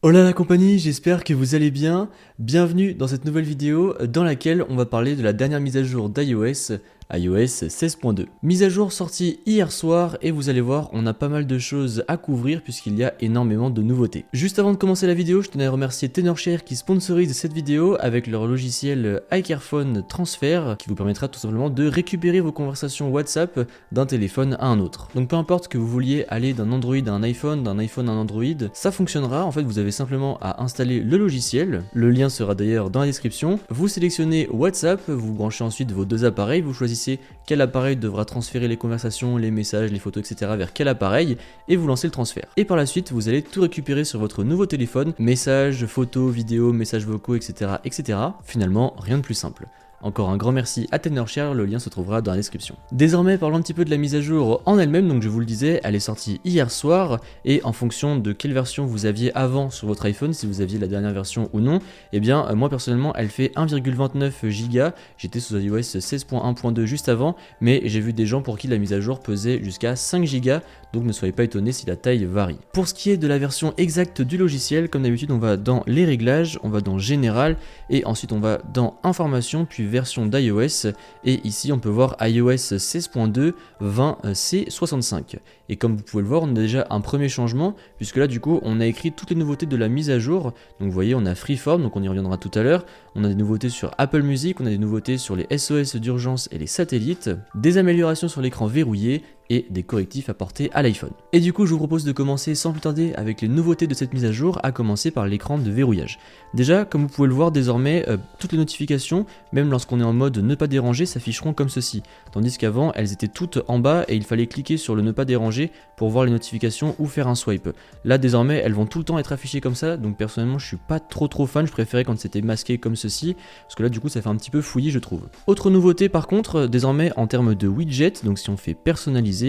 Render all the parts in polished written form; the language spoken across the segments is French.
Hola la compagnie, j'espère que vous allez bien. Bienvenue dans cette nouvelle vidéo dans laquelle on va parler de la dernière mise à jour d'iOS, iOS 16.2. Mise à jour sortie hier soir et vous allez voir, on a pas mal de choses à couvrir puisqu'il y a énormément de nouveautés. Juste avant de commencer la vidéo, je tenais à remercier Tenorshare qui sponsorise cette vidéo avec leur logiciel iCarephone Transfer qui vous permettra tout simplement de récupérer vos conversations WhatsApp d'un téléphone à un autre. Donc peu importe que vous vouliez aller d'un Android à un iPhone, d'un iPhone à un Android, ça fonctionnera. En fait, vous avez simplement à installer le logiciel. Le lien sera d'ailleurs dans la description. Vous sélectionnez WhatsApp, vous branchez ensuite vos deux appareils, vous choisissez quel appareil devra transférer les conversations, les messages, les photos, etc. vers quel appareil et vous lancez le transfert. Et par la suite, vous allez tout récupérer sur votre nouveau téléphone, messages, photos, vidéos, messages vocaux, etc. etc. Finalement, rien de plus simple. Encore un grand merci à Tenorshare, le lien se trouvera dans la description. Désormais, parlons un petit peu de la mise à jour en elle-même. Donc je vous le disais, elle est sortie hier soir et en fonction de quelle version vous aviez avant sur votre iPhone, si vous aviez la dernière version ou non, eh bien moi personnellement elle fait 1,29 Go. J'étais sous iOS 16.1.2 juste avant, mais j'ai vu des gens pour qui la mise à jour pesait jusqu'à 5 Go, donc ne soyez pas étonnés si la taille varie. Pour ce qui est de la version exacte du logiciel, comme d'habitude on va dans les réglages, on va dans général et ensuite on va dans information puis version d'iOS et ici on peut voir iOS 16.2 20C65 et comme vous pouvez le voir on a déjà un premier changement puisque là du coup on a écrit toutes les nouveautés de la mise à jour. Donc vous voyez on a Freeform, donc on y reviendra tout à l'heure, on a des nouveautés sur Apple Music, on a des nouveautés sur les SOS d'urgence et les satellites, des améliorations sur l'écran verrouillé et des correctifs apportés à l'iPhone. Et du coup je vous propose de commencer sans plus tarder avec les nouveautés de cette mise à jour, à commencer par l'écran de verrouillage. Déjà comme vous pouvez le voir désormais toutes les notifications, même lorsqu'on est en mode ne pas déranger, s'afficheront comme ceci, tandis qu'avant elles étaient toutes en bas et il fallait cliquer sur le ne pas déranger pour voir les notifications ou faire un swipe. Là désormais elles vont tout le temps être affichées comme ça, donc personnellement je suis pas trop fan, je préférais quand c'était masqué comme ceci, parce que là du coup ça fait un petit peu fouillis je trouve. Autre nouveauté par contre, désormais en termes de widget, donc si on fait personnaliser,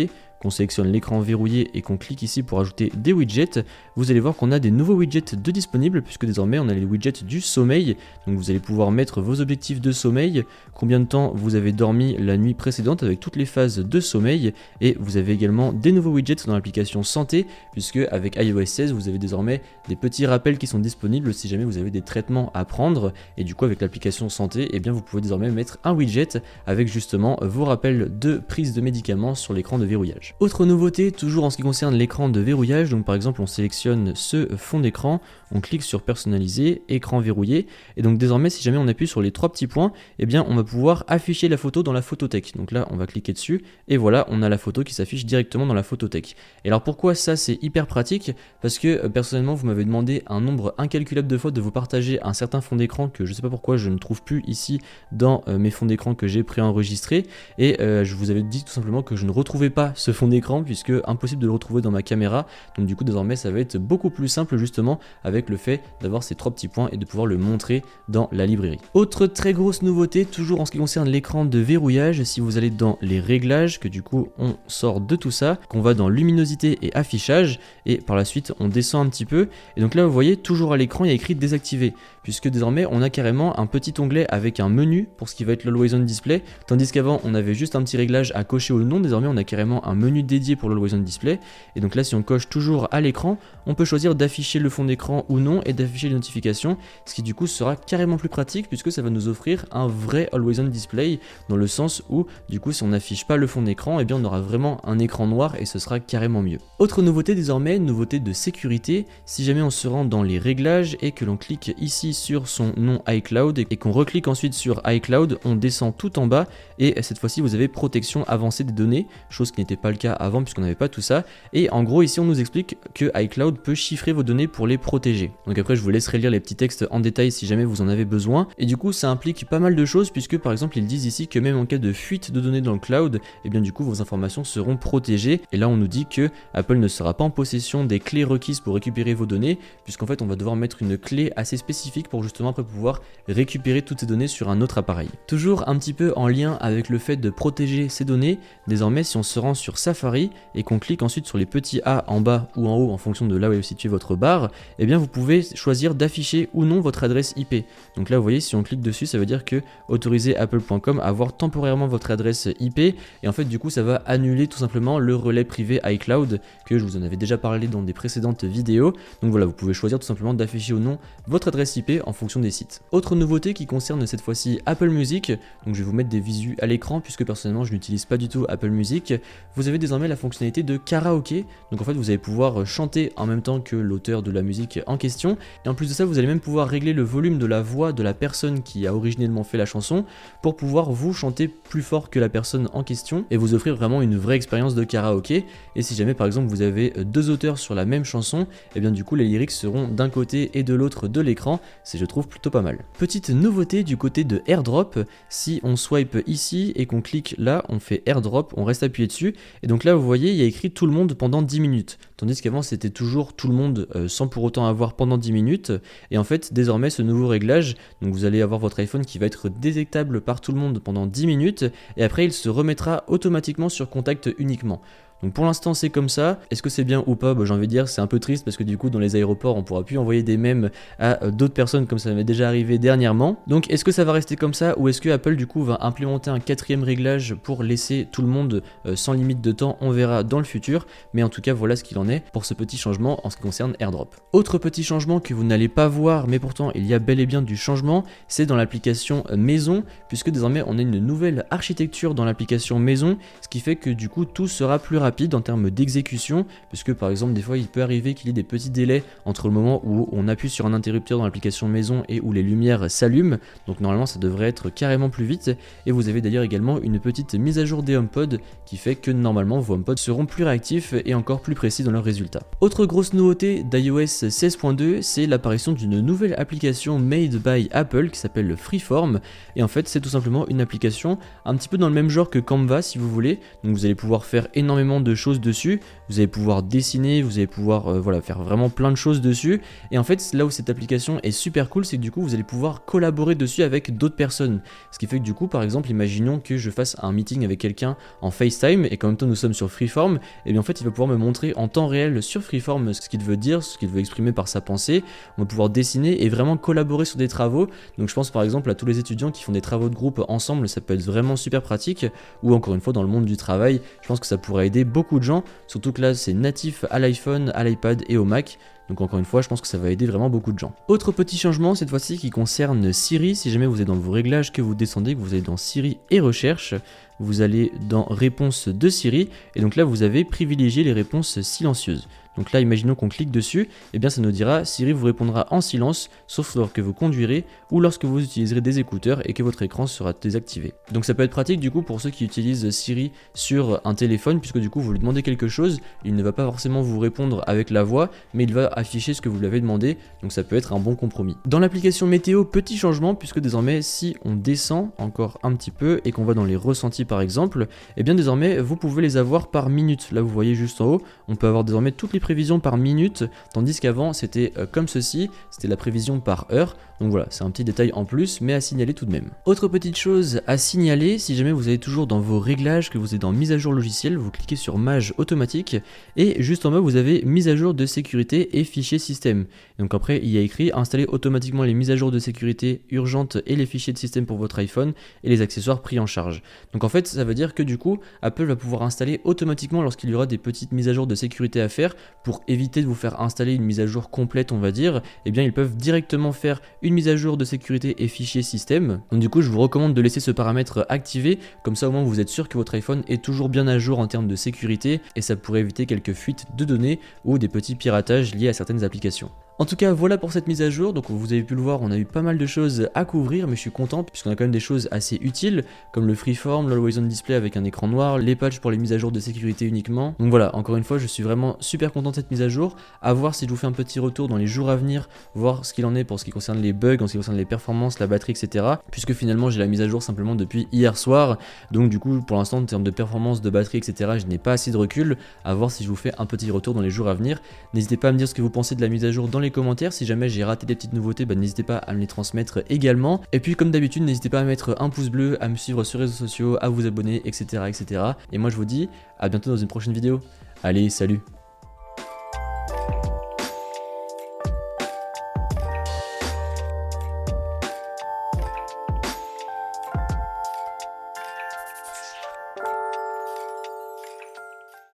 qu'on sélectionne l'écran verrouillé et qu'on clique ici pour ajouter des widgets, vous allez voir qu'on a des nouveaux widgets de disponibles puisque désormais on a les widgets du sommeil. Donc vous allez pouvoir mettre vos objectifs de sommeil, combien de temps vous avez dormi la nuit précédente avec toutes les phases de sommeil, et vous avez également des nouveaux widgets dans l'application santé puisque avec iOS 16 vous avez désormais des petits rappels qui sont disponibles si jamais vous avez des traitements à prendre, et du coup avec l'application santé eh bien vous pouvez désormais mettre un widget avec justement vos rappels de prise de médicaments sur l'écran de verrouillage. Autre nouveauté, toujours en ce qui concerne l'écran de verrouillage, donc par exemple on sélectionne ce fond d'écran, on clique sur personnaliser, écran verrouillé, et donc désormais si jamais on appuie sur les trois petits points, eh bien on va pouvoir afficher la photo dans la photothèque. Donc là on va cliquer dessus, et voilà on a la photo qui s'affiche directement dans la photothèque. Et alors pourquoi ça c'est hyper pratique? Parce que personnellement vous m'avez demandé un nombre incalculable de fois de vous partager un certain fond d'écran que je sais pas pourquoi je ne trouve plus ici dans mes fonds d'écran que j'ai préenregistrés, et je vous avais dit tout simplement que je ne retrouvais pas ce fond d'écran puisque impossible de le retrouver dans ma caméra, donc du coup désormais ça va être beaucoup plus simple justement avec le fait d'avoir ces trois petits points et de pouvoir le montrer dans la librairie. Autre très grosse nouveauté toujours en ce qui concerne l'écran de verrouillage, si vous allez dans les réglages, que du coup on sort de tout ça, qu'on va dans luminosité et affichage et par la suite on descend un petit peu, et donc là vous voyez toujours à l'écran il y a écrit désactiver puisque désormais on a carrément un petit onglet avec un menu pour ce qui va être l'Always On Display, tandis qu'avant on avait juste un petit réglage à cocher ou non, désormais on a carrément un menu dédié pour l'Always On Display, et donc là si on coche toujours à l'écran, on peut choisir d'afficher le fond d'écran ou non et d'afficher les notifications, ce qui du coup sera carrément plus pratique puisque ça va nous offrir un vrai Always On Display, dans le sens où du coup si on n'affiche pas le fond d'écran, eh bien on aura vraiment un écran noir et ce sera carrément mieux. Autre nouveauté désormais, nouveauté de sécurité, si jamais on se rend dans les réglages et que l'on clique ici sur son nom iCloud et qu'on reclique ensuite sur iCloud, on descend tout en bas et cette fois-ci vous avez protection avancée des données, chose qui n'était pas le cas avant puisqu'on n'avait pas tout ça, et en gros ici on nous explique que iCloud peut chiffrer vos données pour les protéger. Donc après je vous laisserai lire les petits textes en détail si jamais vous en avez besoin, et du coup ça implique pas mal de choses puisque par exemple ils disent ici que même en cas de fuite de données dans le cloud, et eh bien du coup vos informations seront protégées, et là on nous dit que Apple ne sera pas en possession des clés requises pour récupérer vos données puisqu'en fait on va devoir mettre une clé assez spécifique pour justement après pouvoir récupérer toutes ces données sur un autre appareil. Toujours un petit peu en lien avec le fait de protéger ces données, désormais si on se rend sur Safari et qu'on clique ensuite sur les petits A en bas ou en haut en fonction de là où est située votre barre, et bien vous pouvez choisir d'afficher ou non votre adresse IP. Donc là vous voyez, si on clique dessus, ça veut dire que autoriser apple.com à avoir temporairement votre adresse IP, et en fait du coup ça va annuler tout simplement le relais privé iCloud que je vous en avais déjà parlé dans des précédentes vidéos. Donc voilà, vous pouvez choisir tout simplement d'afficher ou non votre adresse IP en fonction des sites. Autre nouveauté qui concerne cette fois-ci Apple Music, donc je vais vous mettre des visus à l'écran puisque personnellement je n'utilise pas du tout Apple Music. Vous avez désormais la fonctionnalité de karaoké, donc en fait vous allez pouvoir chanter en même temps que l'auteur de la musique en question, et en plus de ça vous allez même pouvoir régler le volume de la voix de la personne qui a originellement fait la chanson pour pouvoir vous chanter plus fort que la personne en question et vous offrir vraiment une vraie expérience de karaoké. Et si jamais par exemple vous avez deux auteurs sur la même chanson, et bien du coup les lyrics seront d'un côté et de l'autre de l'écran, c'est je trouve plutôt pas mal. Petite nouveauté du côté de AirDrop, si on swipe ici et qu'on clique là, on fait AirDrop, on reste appuyé dessus, et donc là vous voyez il y a écrit tout le monde pendant 10 minutes, tandis qu'avant c'était toujours tout le monde sans pour autant avoir pendant 10 minutes, et en fait désormais ce nouveau réglage, donc vous allez avoir votre iPhone qui va être détectable par tout le monde pendant 10 minutes, et après il se remettra automatiquement sur contact uniquement. Donc pour l'instant c'est comme ça. Est-ce que c'est bien ou pas? J'ai envie de dire c'est un peu triste parce que du coup dans les aéroports on pourra plus envoyer des mèmes à d'autres personnes comme ça m'est déjà arrivé dernièrement. Donc est-ce que ça va rester comme ça ou est-ce que Apple du coup va implémenter un quatrième réglage pour laisser tout le monde sans limite de temps? On verra dans le futur, mais en tout cas voilà ce qu'il en est pour ce petit changement en ce qui concerne AirDrop. Autre petit changement que vous n'allez pas voir mais pourtant il y a bel et bien du changement, c'est dans l'application Maison, puisque désormais on a une nouvelle architecture dans l'application Maison, ce qui fait que du coup tout sera plus rapide en termes d'exécution, puisque par exemple des fois il peut arriver qu'il y ait des petits délais entre le moment où on appuie sur un interrupteur dans l'application Maison et où les lumières s'allument, donc normalement ça devrait être carrément plus vite. Et vous avez d'ailleurs également une petite mise à jour des HomePod qui fait que normalement vos HomePod seront plus réactifs et encore plus précis dans leurs résultats. Autre grosse nouveauté d'iOS 16.2, c'est l'apparition d'une nouvelle application made by Apple qui s'appelle Freeform, et en fait c'est tout simplement une application un petit peu dans le même genre que Canva si vous voulez, donc vous allez pouvoir faire énormément de choses dessus, vous allez pouvoir dessiner, vous allez pouvoir voilà, faire vraiment plein de choses dessus, et en fait là où cette application est super cool, c'est que du coup vous allez pouvoir collaborer dessus avec d'autres personnes, ce qui fait que du coup par exemple imaginons que je fasse un meeting avec quelqu'un en FaceTime et qu'en même temps nous sommes sur Freeform, et bien en fait il va pouvoir me montrer en temps réel sur Freeform ce qu'il veut dire, ce qu'il veut exprimer par sa pensée, on va pouvoir dessiner et vraiment collaborer sur des travaux. Donc je pense par exemple à tous les étudiants qui font des travaux de groupe ensemble, ça peut être vraiment super pratique, ou encore une fois dans le monde du travail, je pense que ça pourrait aider beaucoup de gens, surtout que là c'est natif à l'iPhone, à l'iPad et au Mac. Donc encore une fois, je pense que ça va aider vraiment beaucoup de gens. Autre petit changement cette fois-ci qui concerne Siri. Si jamais vous êtes dans vos réglages, que vous descendez, que vous allez dans Siri et recherche, vous allez dans réponse de Siri, et donc là vous avez privilégié les réponses silencieuses. Donc là imaginons qu'on clique dessus, et bien ça nous dira Siri vous répondra en silence, sauf lorsque vous conduirez ou lorsque vous utiliserez des écouteurs et que votre écran sera désactivé. Donc ça peut être pratique du coup pour ceux qui utilisent Siri sur un téléphone, puisque du coup vous lui demandez quelque chose, il ne va pas forcément vous répondre avec la voix, mais il va afficher ce que vous lui avez demandé, donc ça peut être un bon compromis. Dans l'application météo, petit changement, puisque désormais si on descend encore un petit peu et qu'on va dans les ressentis par exemple, et bien désormais vous pouvez les avoir par minute. Là vous voyez juste en haut, on peut avoir désormais toutes les prévisions par minute, tandis qu'avant c'était comme ceci, c'était la prévision par heure. Donc voilà, c'est un petit détail en plus, mais à signaler tout de même. Autre petite chose à signaler, si jamais vous êtes toujours dans vos réglages, que vous êtes dans mise à jour logiciel, vous cliquez sur Mage automatique, et juste en bas vous avez mise à jour de sécurité et fichiers système. Donc après il y a écrit installer automatiquement les mises à jour de sécurité urgentes et les fichiers de système pour votre iPhone et les accessoires pris en charge. Donc en fait ça veut dire que du coup Apple va pouvoir installer automatiquement lorsqu'il y aura des petites mises à jour de sécurité à faire, pour éviter de vous faire installer une mise à jour complète on va dire, et bien ils peuvent directement faire une mise à jour de sécurité et fichiers système. Donc du coup je vous recommande de laisser ce paramètre activé, comme ça au moins vous êtes sûr que votre iPhone est toujours bien à jour en termes de sécurité, et ça pourrait éviter quelques fuites de données ou des petits piratages liés à certaines applications. En tout cas voilà pour cette mise à jour, donc vous avez pu le voir, on a eu pas mal de choses à couvrir, mais je suis content puisqu'on a quand même des choses assez utiles, comme le Freeform, l'Always On Display avec un écran noir, les patchs pour les mises à jour de sécurité uniquement. Donc voilà, encore une fois je suis vraiment super content de cette mise à jour, à voir si je vous fais un petit retour dans les jours à venir, voir ce qu'il en est pour ce qui concerne les bugs, en ce qui concerne les performances, la batterie, etc. Puisque finalement j'ai la mise à jour simplement depuis hier soir, donc du coup pour l'instant en termes de performance, de batterie, etc. je n'ai pas assez de recul, à voir si je vous fais un petit retour dans les jours à venir. N'hésitez pas à me dire ce que vous pensez de la mise à jour dans les les commentaires. Si jamais j'ai raté des petites nouveautés, bah, n'hésitez pas à me les transmettre également. Et puis comme d'habitude, n'hésitez pas à mettre un pouce bleu, à me suivre sur les réseaux sociaux, à vous abonner, etc. etc. Et moi je vous dis à bientôt dans une prochaine vidéo. Allez, salut!